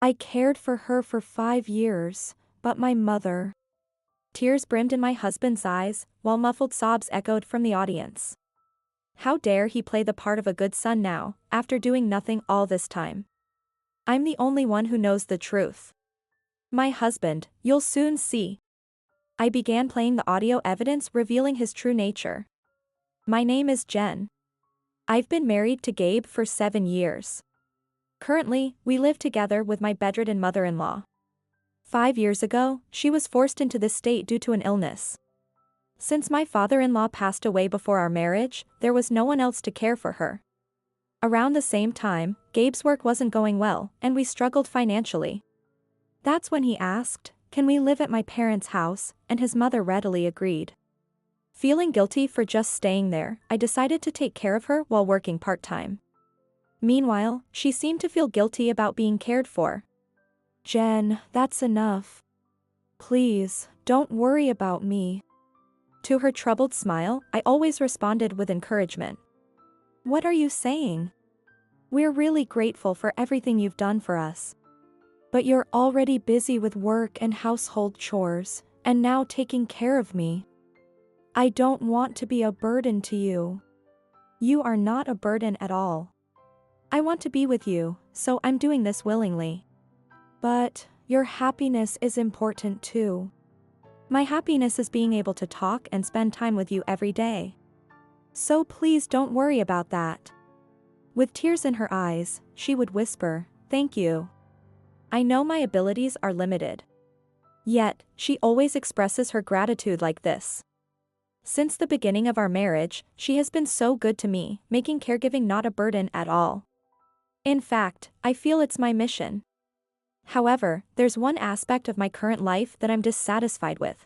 I cared for her for 5 years, but my mother. Tears brimmed in my husband's eyes, while muffled sobs echoed from the audience. How dare he play the part of a good son now, after doing nothing all this time? I'm the only one who knows the truth. My husband, you'll soon see. I began playing the audio evidence revealing his true nature. My name is Jen. I've been married to Gabe for 7 years. Currently, we live together with my bedridden mother-in-law. 5 years ago, she was forced into this state due to an illness. Since my father-in-law passed away before our marriage, there was no one else to care for her. Around the same time, Gabe's work wasn't going well, and we struggled financially. That's when he asked, "Can we live at my parents' house?" and his mother readily agreed. Feeling guilty for just staying there, I decided to take care of her while working part-time. Meanwhile, she seemed to feel guilty about being cared for. "Jen, that's enough. Please, don't worry about me." To her troubled smile, I always responded with encouragement. "What are you saying? We're really grateful for everything you've done for us. But you're already busy with work and household chores, and now taking care of me. I don't want to be a burden to you." "You are not a burden at all. I want to be with you, so I'm doing this willingly." "But your happiness is important too." "My happiness is being able to talk and spend time with you every day. So please don't worry about that." With tears in her eyes, she would whisper, "Thank you. I know my abilities are limited." Yet, she always expresses her gratitude like this. Since the beginning of our marriage, she has been so good to me, making caregiving not a burden at all. In fact, I feel it's my mission. However, there's one aspect of my current life that I'm dissatisfied with.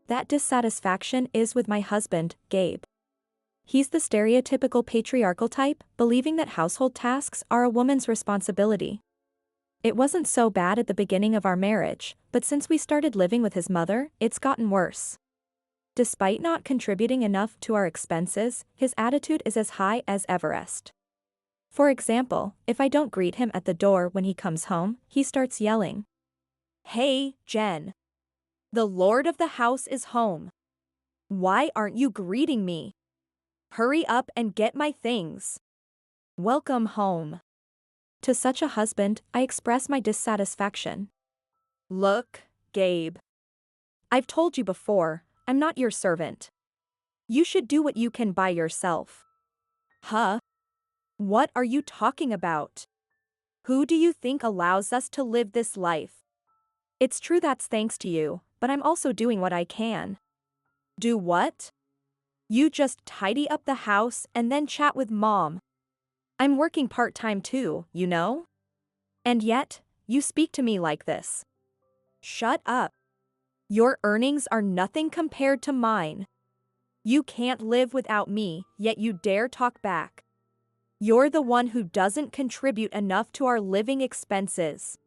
That dissatisfaction is with my husband, Gabe. He's the stereotypical patriarchal type, believing that household tasks are a woman's responsibility. It wasn't so bad at the beginning of our marriage, but since we started living with his mother, it's gotten worse. Despite not contributing enough to our expenses, his attitude is as high as Everest. For example, if I don't greet him at the door when he comes home, he starts yelling, "Hey, Jen. The lord of the house is home. Why aren't you greeting me? Hurry up and get my things. Welcome home." To such a husband, I express my dissatisfaction. "Look, Gabe. I've told you before, I'm not your servant. You should do what you can by yourself." "Huh? What are you talking about? Who do you think allows us to live this life? It's true that's thanks to you, but I'm also doing what I can." "Do what? You just tidy up the house and then chat with mom. I'm working part-time too, you know? And yet, you speak to me like this. Shut up. Your earnings are nothing compared to mine. You can't live without me, yet you dare talk back. You're the one who doesn't contribute enough to our living expenses.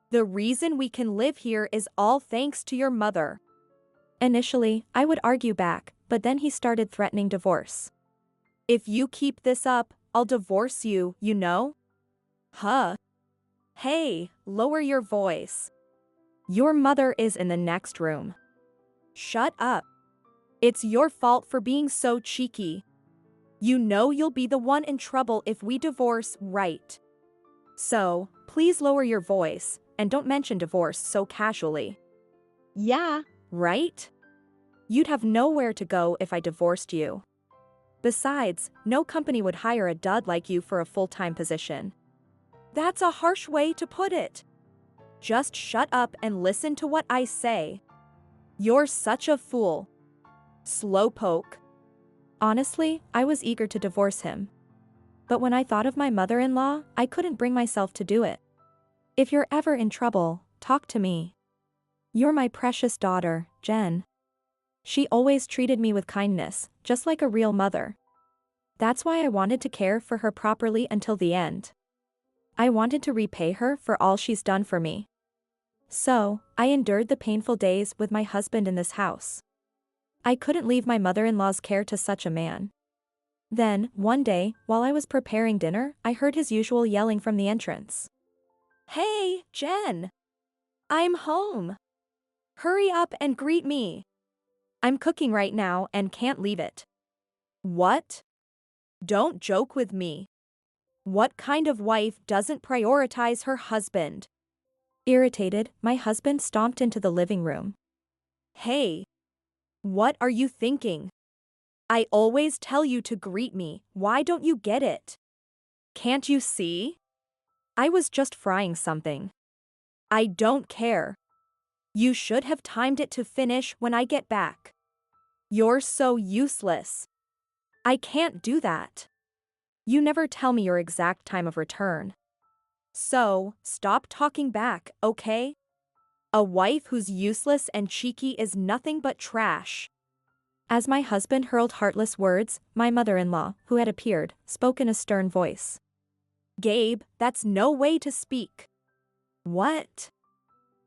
The reason we can live here is all thanks to your mother." Initially, I would argue back, but then he started threatening divorce. "If you keep this up, I'll divorce you, you know?" "Huh? Hey, lower your voice. Your mother is in the next room." "Shut up. It's your fault for being so cheeky. You know you'll be the one in trouble if we divorce, right? So, please lower your voice, and don't mention divorce so casually." "Yeah, right? You'd have nowhere to go if I divorced you. Besides, no company would hire a dud like you for a full-time position." "That's a harsh way to put it. Just shut up and listen to what I say. You're such a fool. Slowpoke." Honestly, I was eager to divorce him. But when I thought of my mother-in-law, I couldn't bring myself to do it. "If you're ever in trouble, talk to me. You're my precious daughter, Jen." She always treated me with kindness, just like a real mother. That's why I wanted to care for her properly until the end. I wanted to repay her for all she's done for me. So, I endured the painful days with my husband in this house. I couldn't leave my mother-in-law's care to such a man. Then, one day, while I was preparing dinner, I heard his usual yelling from the entrance. Hey, Jen! I'm home! Hurry up and greet me! I'm cooking right now and can't leave it. What? Don't joke with me. What kind of wife doesn't prioritize her husband? Irritated, my husband stomped into the living room. Hey! What are you thinking? I always tell you to greet me, why don't you get it? Can't you see? I was just frying something. I don't care. You should have timed it to finish when I get back. You're so useless. I can't do that. You never tell me your exact time of return. So, stop talking back, okay? A wife who's useless and cheeky is nothing but trash. As my husband hurled heartless words, my mother-in-law, who had appeared, spoke in a stern voice. Gabe, that's no way to speak. What?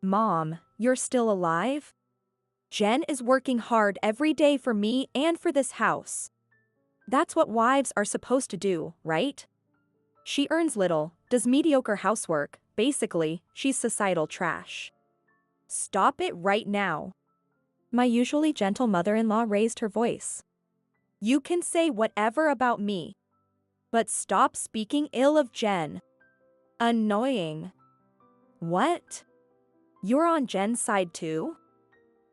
Mom, you're still alive? Jen is working hard every day for me and for this house. That's what wives are supposed to do, right? She earns little, does mediocre housework, basically, she's societal trash. Stop it right now. My usually gentle mother-in-law raised her voice. You can say whatever about me, but stop speaking ill of Jen. Annoying. What? You're on Jen's side too?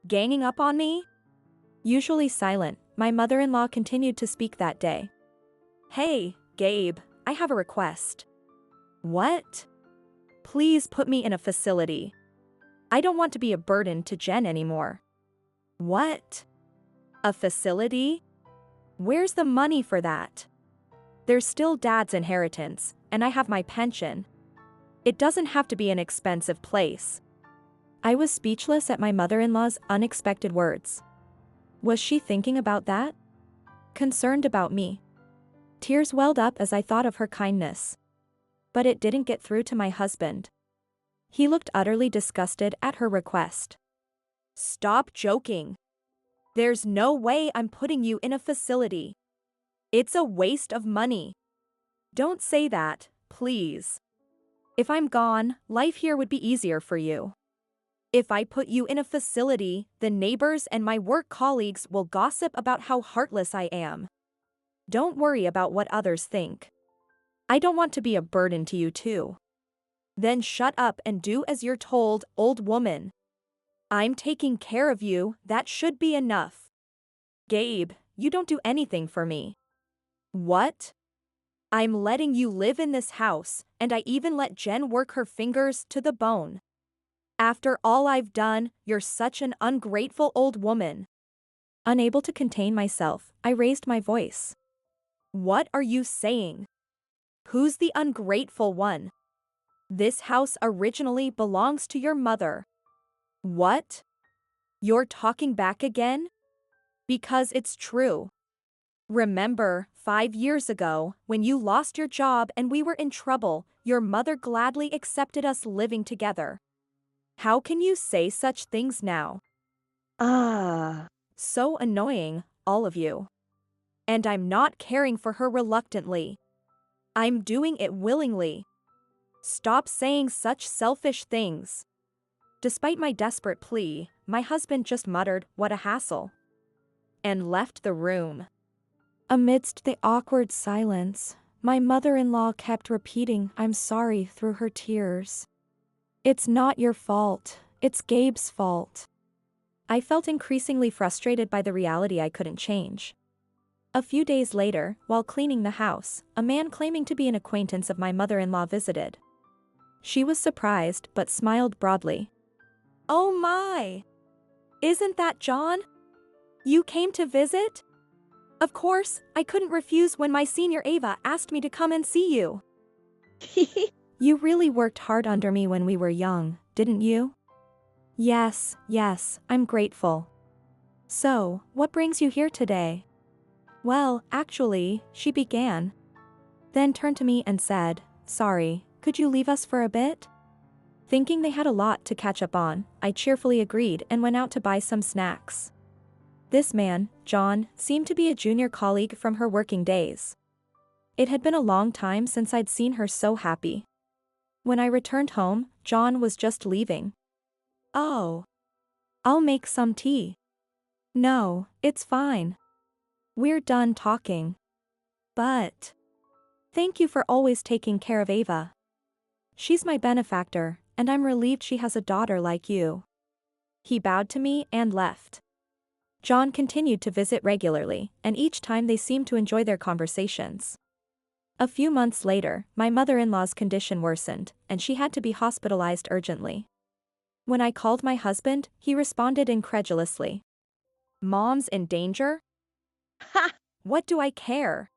Ganging up on me? Usually silent, my mother-in-law continued to speak that day. Hey, Gabe, I have a request. What? Please put me in a facility. I don't want to be a burden to Jen anymore. What? A facility? Where's the money for that? There's still Dad's inheritance, and I have my pension. It doesn't have to be an expensive place. I was speechless at my mother-in-law's unexpected words. Was she thinking about that? Concerned about me? Tears welled up as I thought of her kindness. But it didn't get through to my husband. He looked utterly disgusted at her request. Stop joking. There's no way I'm putting you in a facility. It's a waste of money. Don't say that, please. If I'm gone, life here would be easier for you. If I put you in a facility, the neighbors and my work colleagues will gossip about how heartless I am. Don't worry about what others think. I don't want to be a burden to you too. Then shut up and do as you're told, old woman. I'm taking care of you, that should be enough. Gabe, you don't do anything for me. What? I'm letting you live in this house, and I even let Jen work her fingers to the bone. After all I've done, you're such an ungrateful old woman. Unable to contain myself, I raised my voice. What are you saying? Who's the ungrateful one? This house originally belongs to your mother. What? You're talking back again? Because it's true. Remember, 5 years ago, when you lost your job and we were in trouble, your mother gladly accepted us living together. How can you say such things now? So annoying, all of you. And I'm not caring for her reluctantly. I'm doing it willingly. Stop saying such selfish things. Despite my desperate plea, my husband just muttered, "What a hassle," and left the room. Amidst the awkward silence, my mother-in-law kept repeating, "I'm sorry," through her tears. It's not your fault, it's Gabe's fault. I felt increasingly frustrated by the reality I couldn't change. A few days later, while cleaning the house, a man claiming to be an acquaintance of my mother-in-law visited. She was surprised but smiled broadly. Oh my! Isn't that John? You came to visit? Of course, I couldn't refuse when my senior Ava asked me to come and see you. You really worked hard under me when we were young, didn't you? Yes, I'm grateful. So, what brings you here today? Well, actually, she began. Then turned to me and said, "Sorry, could you leave us for a bit?" Thinking they had a lot to catch up on, I cheerfully agreed and went out to buy some snacks. This man, John, seemed to be a junior colleague from her working days. It had been a long time since I'd seen her so happy. When I returned home, John was just leaving. Oh. I'll make some tea. No, it's fine. We're done talking. But. Thank you for always taking care of Ava. She's my benefactor, and I'm relieved she has a daughter like you. He bowed to me and left. John continued to visit regularly, and each time they seemed to enjoy their conversations. A few months later, my mother-in-law's condition worsened, and she had to be hospitalized urgently. When I called my husband, he responded incredulously. Mom's in danger? Ha! What do I care?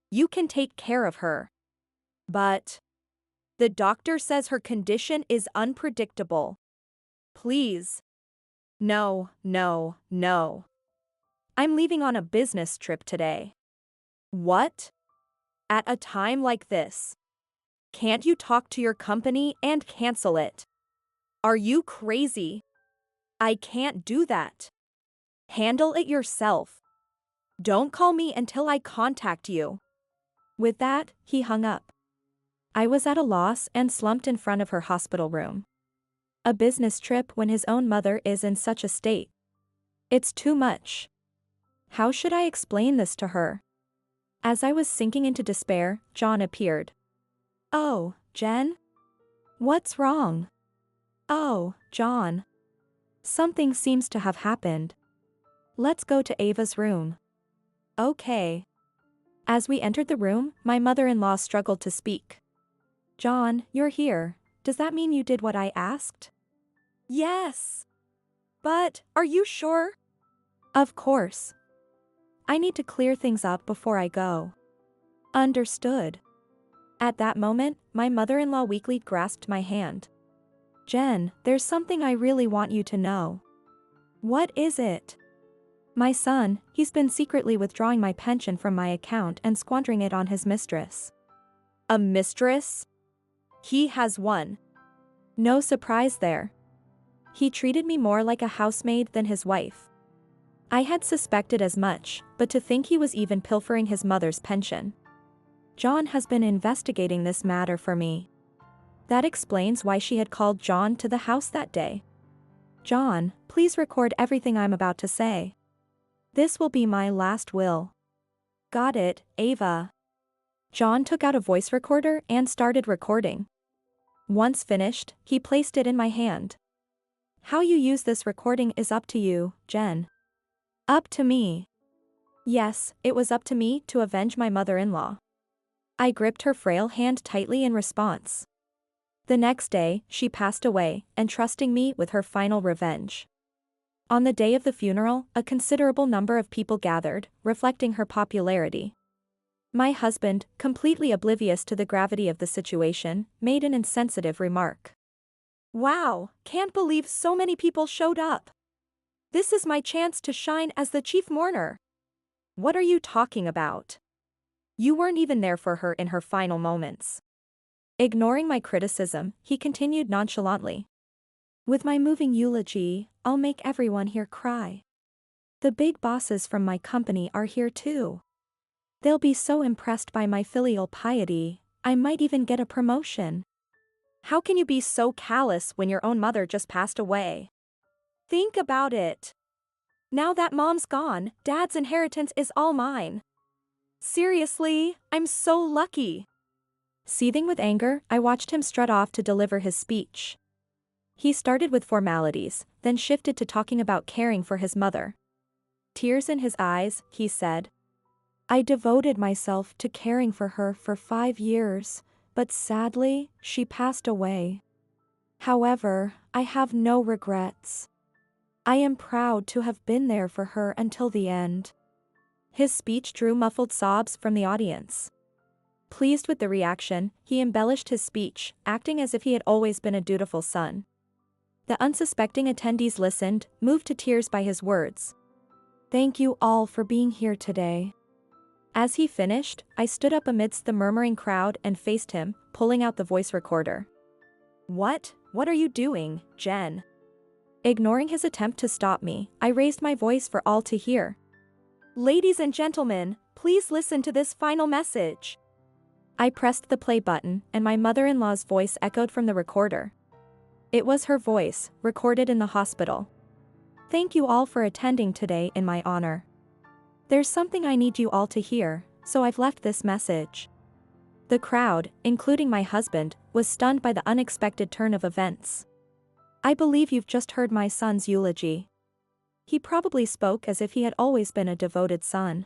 You can take care of her. But the doctor says her condition is unpredictable. Please. No, no, no. I'm leaving on a business trip today. What? At a time like this? Can't you talk to your company and cancel it? Are you crazy? I can't do that. Handle it yourself. Don't call me until I contact you. With that, he hung up. I was at a loss and slumped in front of her hospital room. A business trip when his own mother is in such a state. It's too much. How should I explain this to her? As I was sinking into despair, John appeared. Oh, Jen? What's wrong? Oh, John. Something seems to have happened. Let's go to Ava's room. Okay. As we entered the room, my mother-in-law struggled to speak. John, you're here. Does that mean you did what I asked? Yes. But, are you sure? Of course. I need to clear things up before I go. Understood. At that moment, my mother-in-law weakly grasped my hand. Jen, there's something I really want you to know. What is it? My son, he's been secretly withdrawing my pension from my account and squandering it on his mistress. A mistress? He has one. No surprise there. He treated me more like a housemaid than his wife. I had suspected as much, but to think he was even pilfering his mother's pension. John has been investigating this matter for me. That explains why she had called John to the house that day. John, please record everything I'm about to say. This will be my last will. Got it, Ava. John took out a voice recorder and started recording. Once finished, he placed it in my hand. How you use this recording is up to you, Jen. Up to me. Yes, it was up to me to avenge my mother-in-law. I gripped her frail hand tightly in response. The next day, she passed away, entrusting me with her final revenge. On the day of the funeral, a considerable number of people gathered, reflecting her popularity. My husband, completely oblivious to the gravity of the situation, made an insensitive remark. Wow, can't believe so many people showed up. This is my chance to shine as the chief mourner. What are you talking about? You weren't even there for her in her final moments. Ignoring my criticism, he continued nonchalantly. With my moving eulogy, I'll make everyone here cry. The big bosses from my company are here too. They'll be so impressed by my filial piety, I might even get a promotion. How can you be so callous when your own mother just passed away? Think about it. Now that mom's gone, dad's inheritance is all mine. Seriously, I'm so lucky. Seething with anger, I watched him strut off to deliver his speech. He started with formalities, then shifted to talking about caring for his mother. Tears in his eyes, he said. I devoted myself to caring for her for 5 years, but sadly, she passed away. However, I have no regrets. I am proud to have been there for her until the end. His speech drew muffled sobs from the audience. Pleased with the reaction, he embellished his speech, acting as if he had always been a dutiful son. The unsuspecting attendees listened, moved to tears by his words. Thank you all for being here today. As he finished, I stood up amidst the murmuring crowd and faced him, pulling out the voice recorder. What are you doing, Jen? Ignoring his attempt to stop me, I raised my voice for all to hear. Ladies and gentlemen, please listen to this final message. I pressed the play button, and my mother-in-law's voice echoed from the recorder. It was her voice, recorded in the hospital. "Thank you all for attending today in my honor. There's something I need you all to hear, so I've left this message." The crowd, including my husband, was stunned by the unexpected turn of events. "I believe you've just heard my son's eulogy." He probably spoke as if he had always been a devoted son.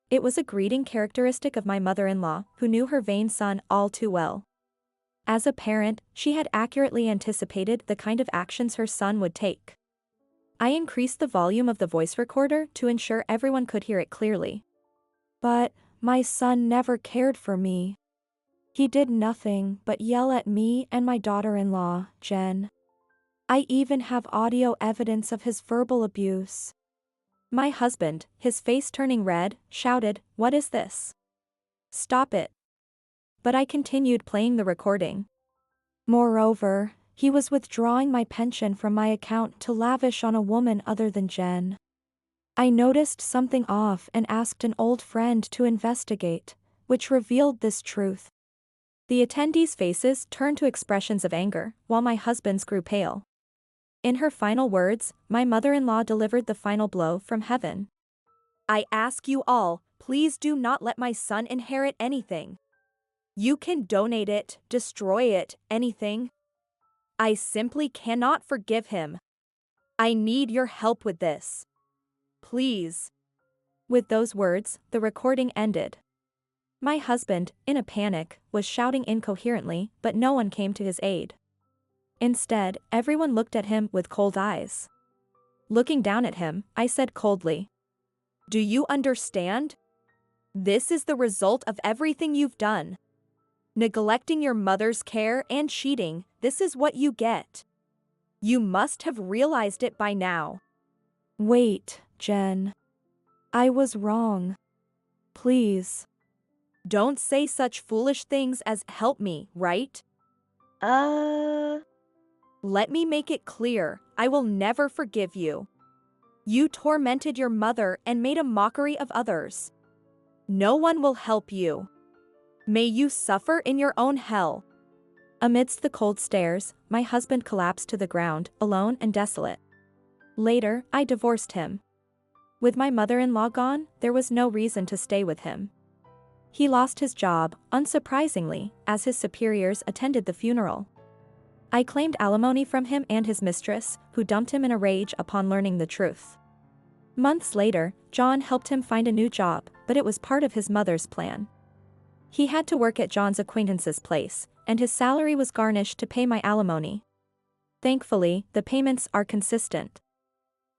It was a greeting characteristic of my mother-in-law, who knew her vain son all too well. As a parent, she had accurately anticipated the kind of actions her son would take. I increased the volume of the voice recorder to ensure everyone could hear it clearly. "But, my son never cared for me. He did nothing but yell at me and my daughter-in-law, Jen. I even have audio evidence of his verbal abuse." My husband, his face turning red, shouted, "What is this? Stop it." But I continued playing the recording. "Moreover, he was withdrawing my pension from my account to lavish on a woman other than Jen. I noticed something off and asked an old friend to investigate, which revealed this truth." The attendees' faces turned to expressions of anger, while my husband's grew pale. In her final words, my mother-in-law delivered the final blow from heaven. "I ask you all, please do not let my son inherit anything. You can donate it, destroy it, anything. I simply cannot forgive him. I need your help with this. Please." With those words, the recording ended. My husband, in a panic, was shouting incoherently, but no one came to his aid. Instead, everyone looked at him with cold eyes. Looking down at him, I said coldly, "Do you understand? This is the result of everything you've done. Neglecting your mother's care and cheating, this is what you get. You must have realized it by now." "Wait, Jen. I was wrong. Please." "Don't say such foolish things as 'help me,' right? Let me make it clear, I will never forgive you. You tormented your mother and made a mockery of others. No one will help you. May you suffer in your own hell." Amidst the cold stares, my husband collapsed to the ground, alone and desolate. Later, I divorced him. With my mother-in-law gone, there was no reason to stay with him. He lost his job, unsurprisingly, as his superiors attended the funeral. I claimed alimony from him and his mistress, who dumped him in a rage upon learning the truth. Months later, John helped him find a new job, but it was part of his mother's plan. He had to work at John's acquaintance's place, and his salary was garnished to pay my alimony. Thankfully, the payments are consistent.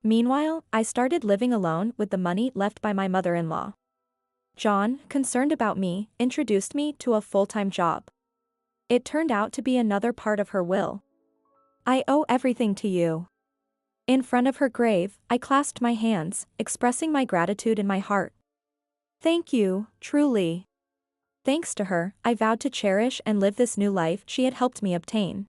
Meanwhile, I started living alone with the money left by my mother-in-law. John, concerned about me, introduced me to a full-time job. It turned out to be another part of her will. "I owe everything to you." In front of her grave, I clasped my hands, expressing my gratitude in my heart. "Thank you, truly." Thanks to her, I vowed to cherish and live this new life she had helped me obtain.